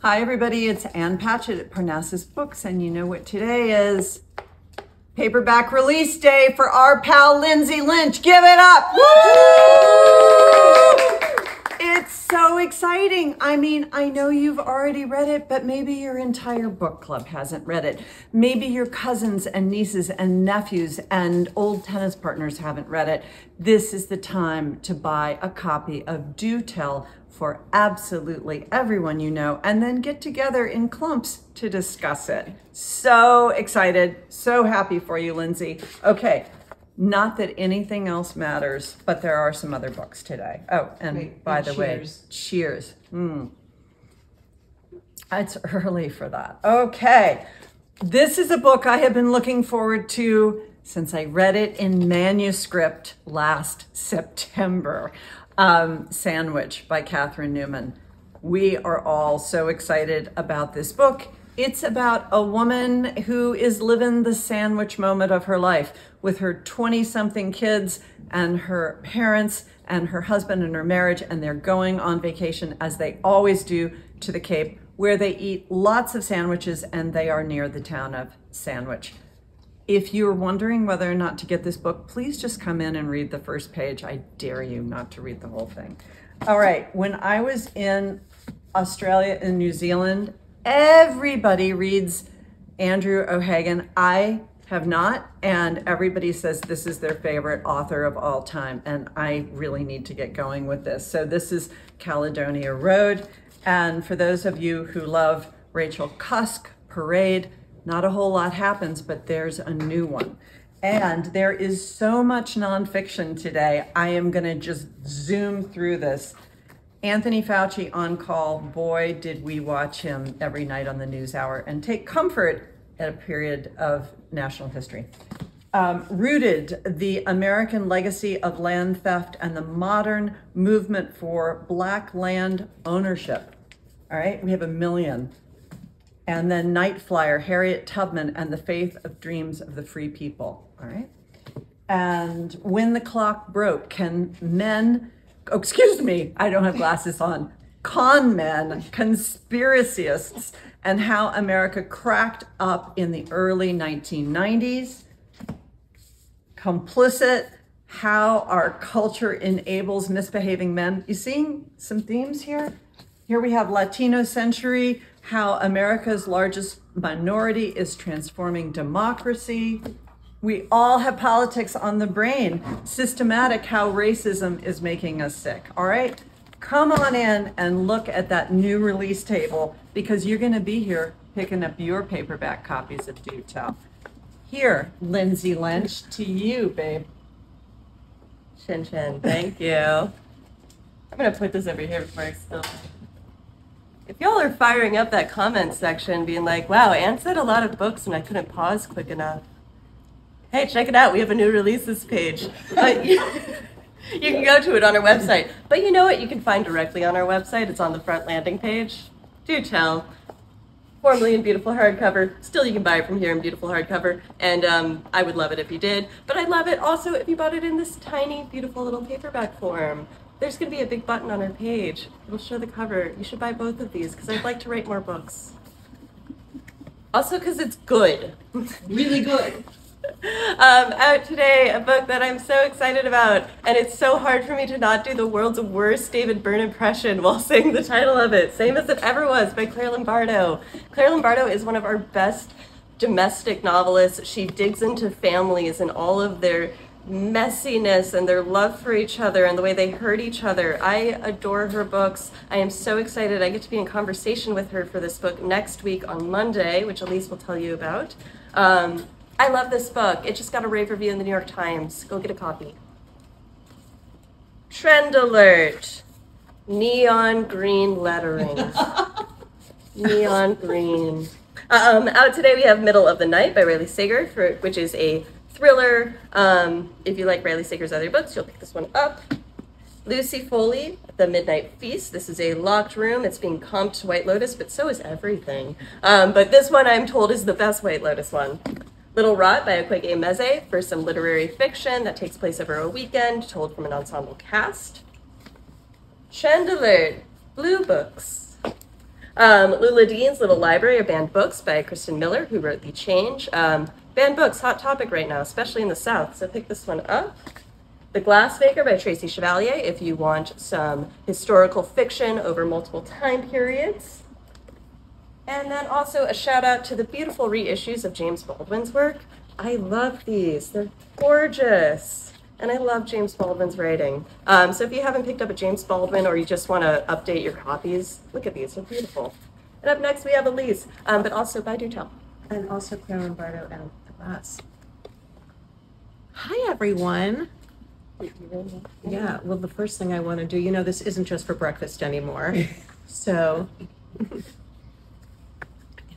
Hi everybody, it's Ann Patchett at Parnassus Books, and you know what today is? Paperback release day for our pal Lindsay Lynch. Give it up! Woo! It's so exciting. I mean, I know you've already read it, but maybe your entire book club hasn't read it. Maybe your cousins and nieces and nephews and old tennis partners haven't read it. This is the time to buy a copy of Do Tell for absolutely everyone you know, and then get together in clumps to discuss it. So excited, so happy for you, Lindsay. Okay, not that anything else matters, but there are some other books today. Oh, and by the way, cheers. It's early for that. Okay, this is a book I have been looking forward to since I read it in manuscript last September. Sandwich by Catherine Newman. We are all so excited about this book. It's about a woman who is living the sandwich moment of her life with her 20-something kids and her parents and her husband and her marriage, and they're going on vacation, as they always do, to the Cape, where they eat lots of sandwiches, and they are near the town of Sandwich. If you're wondering whether or not to get this book, please just come in and read the first page. I dare you not to read the whole thing. All right, when I was in Australia and New Zealand, everybody reads Andrew O'Hagan. I have not, and everybody says this is their favorite author of all time, and I really need to get going with this. So this is Caledonia Road, and for those of you who love Rachel Cusk, Parade, not a whole lot happens, but there's a new one. And there is so much nonfiction today. I am gonna just zoom through this. Anthony Fauci on call. Boy, did we watch him every night on the NewsHour and take comfort at a period of national history. Rooted, the American legacy of land theft and the modern movement for Black land ownership. All right, we have 1 million. And then Night Flyer, Harriet Tubman, and the Faith of Dreams of the Free People, all right? And When the Clock Broke, can men, oh, excuse me, I don't have glasses on, con men, conspiracists, and how America cracked up in the early 1990s. Complicit, how our culture enables misbehaving men. You seeing some themes here? Here we have Latino Century, how America's largest minority is transforming democracy. We all have politics on the brain. Systematic, how racism is making us sick. All right, come on in and look at that new release table, because you're gonna be here picking up your paperback copies of Do Tell. Here, Lindsay Lynch, to you, babe. Chin chin, thank you. I'm gonna put this over here before I spill. If y'all are firing up that comment section, being like, wow, Ann said a lot of books and I couldn't pause quick enough. Hey, check it out. We have a new releases page. But you can go to it on our website. But you know what you can find directly on our website? It's on the front landing page. Do Tell. Formerly in beautiful hardcover. Still, you can buy it from here in beautiful hardcover. And I would love it if you did. But I'd love it also if you bought it in this tiny, beautiful little paperback form. There's going to be a big button on our page. It'll show the cover. You should buy both of these because I'd like to write more books. Also because it's good. Really good. Out today, a book that I'm so excited about, and it's so hard for me to not do the world's worst David Byrne impression while saying the title of it. Same as it ever was, by Claire Lombardo. Claire Lombardo is one of our best domestic novelists. She digs into families and all of their messiness and their love for each other and the way they hurt each other. I adore her books. I am so excited. I get to be in conversation with her for this book next week on Monday, which Elise will tell you about. I love this book. It just got a rave review in the New York Times. Go get a copy. Trend alert. Neon green lettering. Neon green. Out today we have Middle of the Night by Riley Sager, which is a thriller. If you like Riley Sager's other books, you'll pick this one up. Lucy Foley, The Midnight Feast. This is a locked room. It's being comped to White Lotus, but so is everything. But this one, I'm told, is the best White Lotus one. Little Rot by Okwege Meze for some literary fiction that takes place over a weekend, told from an ensemble cast. Trend alert, blue books. Lula Dean's Little Library of Banned Books by Kristen Miller, who wrote The Change. Banned books, hot topic right now, especially in the South, so pick this one up. The Glassmaker by Tracy Chevalier, if you want some historical fiction over multiple time periods. And then also a shout out to the beautiful reissues of James Baldwin's work. I love these, they're gorgeous. And I love James Baldwin's writing. So if you haven't picked up a James Baldwin or you just want to update your copies, look at these, they're beautiful. And up next we have Elise, but also by Do Tell. And also Claire Lombardo and Glass. Hi, everyone. Yeah, well, the first thing I want to do, you know, this isn't just for breakfast anymore. So, I'm going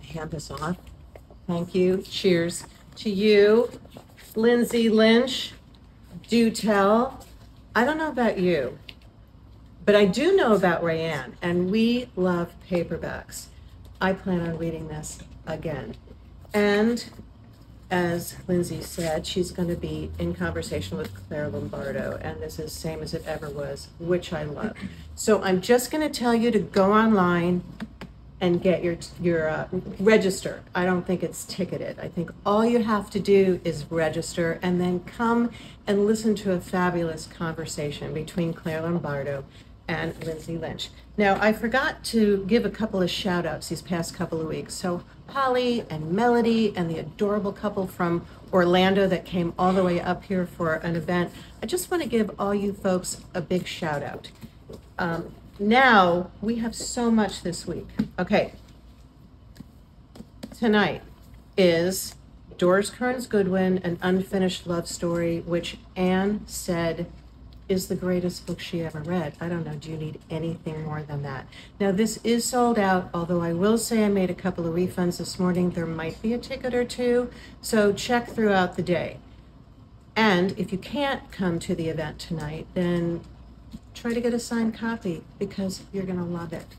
to hand this off. Thank you. Cheers to you, Lindsay Lynch. Do Tell. I don't know about you, but I do know about Rayanne, and we love paperbacks. I plan on reading this again. And as Lindsay said, she's going to be in conversation with Claire Lombardo, and this is same as it ever was, which I love. So I'm just going to tell you to go online and get your register. I don't think it's ticketed. I think all you have to do is register and then come and listen to a fabulous conversation between Claire Lombardo and Lindsay Lynch. Now, I forgot to give a couple of shout outs these past couple of weeks. So Holly and Melody and the adorable couple from Orlando that came all the way up here for an event. I just want to give all you folks a big shout out. Now, we have so much this week. Okay, tonight is Doris Kearns Goodwin, An Unfinished Love Story, which Anne said is the greatest book she ever read. I don't know, do you need anything more than that? Now, this is sold out, although I will say I made a couple of refunds this morning. There might be a ticket or two, so check throughout the day. And if you can't come to the event tonight, then try to get a signed copy because you're gonna love it.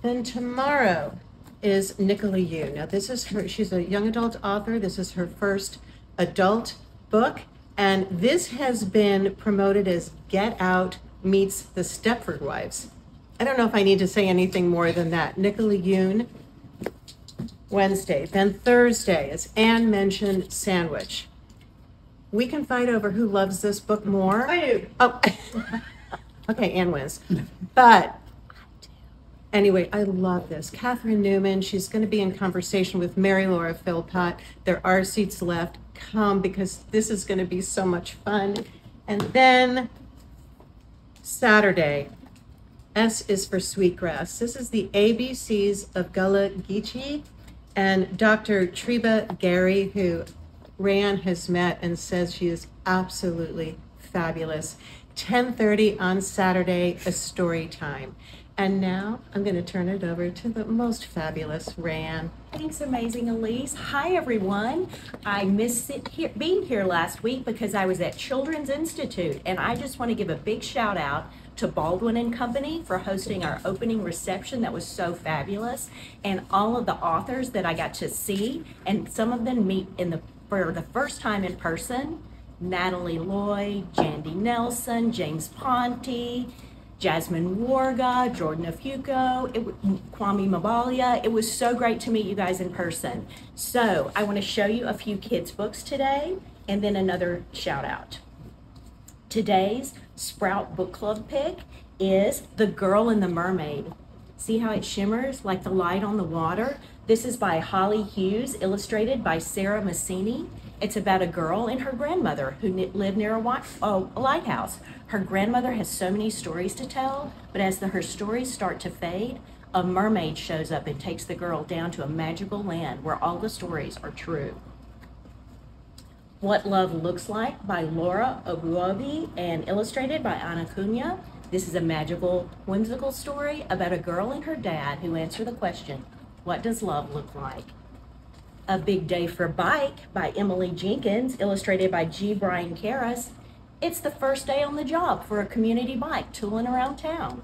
Then tomorrow is Nicola Yu. Now this is her, she's a young adult author. This is her first adult book. And this has been promoted as Get Out meets the Stepford Wives. I don't know if I need to say anything more than that. Nicola Yoon, Wednesday. Then Thursday, as Anne mentioned, Sandwich. We can fight over who loves this book more. I do. Oh, okay, Anne wins. But anyway, I love this. Catherine Newman, she's going to be in conversation with Mary Laura Philpott. There are seats left. Come because this is going to be so much fun. And then Saturday, S is for Sweetgrass. This is the ABCs of Gullah Geechee and Dr. Treba Gary, who Rayanne has met and says she is absolutely fabulous. 10:30 on Saturday, a story time. And now I'm going to turn it over to the most fabulous Rayanne. Thanks, amazing Elise. Hi, everyone. I missed being here last week because I was at Children's Institute, and I just want to give a big shout out to Baldwin and Company for hosting our opening reception. That was so fabulous, and all of the authors that I got to see, and some of them meet for the first time in person. Natalie Lloyd, Jandy Nelson, James Ponte, Jasmine Warga, Jordan Afuco, Kwame Mabalia. It was so great to meet you guys in person. So I want to show you a few kids' books today and then another shout out. Today's Sprout Book Club pick is The Girl and the Mermaid. See how it shimmers like the light on the water? This is by Holly Hughes, illustrated by Sarah Massini. It's about a girl and her grandmother who live near a lighthouse. Her grandmother has so many stories to tell, but as her stories start to fade, a mermaid shows up and takes the girl down to a magical land where all the stories are true. What Love Looks Like by Laura Oguobi and illustrated by Ana Cunha. This is a magical, whimsical story about a girl and her dad who answer the question, what does love look like? A Big Day for Bike by Emily Jenkins, illustrated by G. Brian Karras. It's the first day on the job for a community bike tooling around town.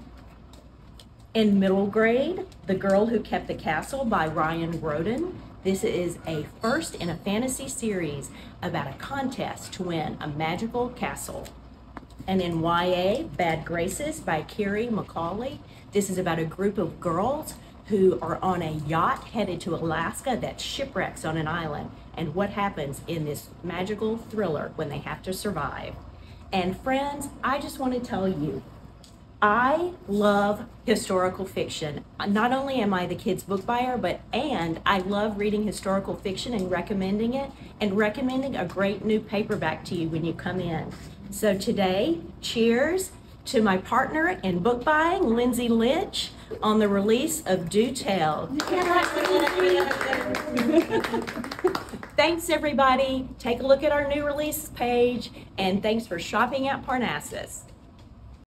In middle grade, The Girl Who Kept the Castle by Ryan Roden. This is a first in a fantasy series about a contest to win a magical castle. And in YA, Bad Graces by Carrie McCauley. This is about a group of girls who are on a yacht headed to Alaska that shipwrecks on an island, and what happens in this magical thriller when they have to survive. And friends, I just want to tell you, I love historical fiction. Not only am I the kids' book buyer, and I love reading historical fiction and recommending it, and recommending a great new paperback to you when you come in. So today, cheers to my partner in book buying, Lindsay Lynch, on the release of Do Tell. Thanks, everybody. Take a look at our new release page, and thanks for shopping at Parnassus.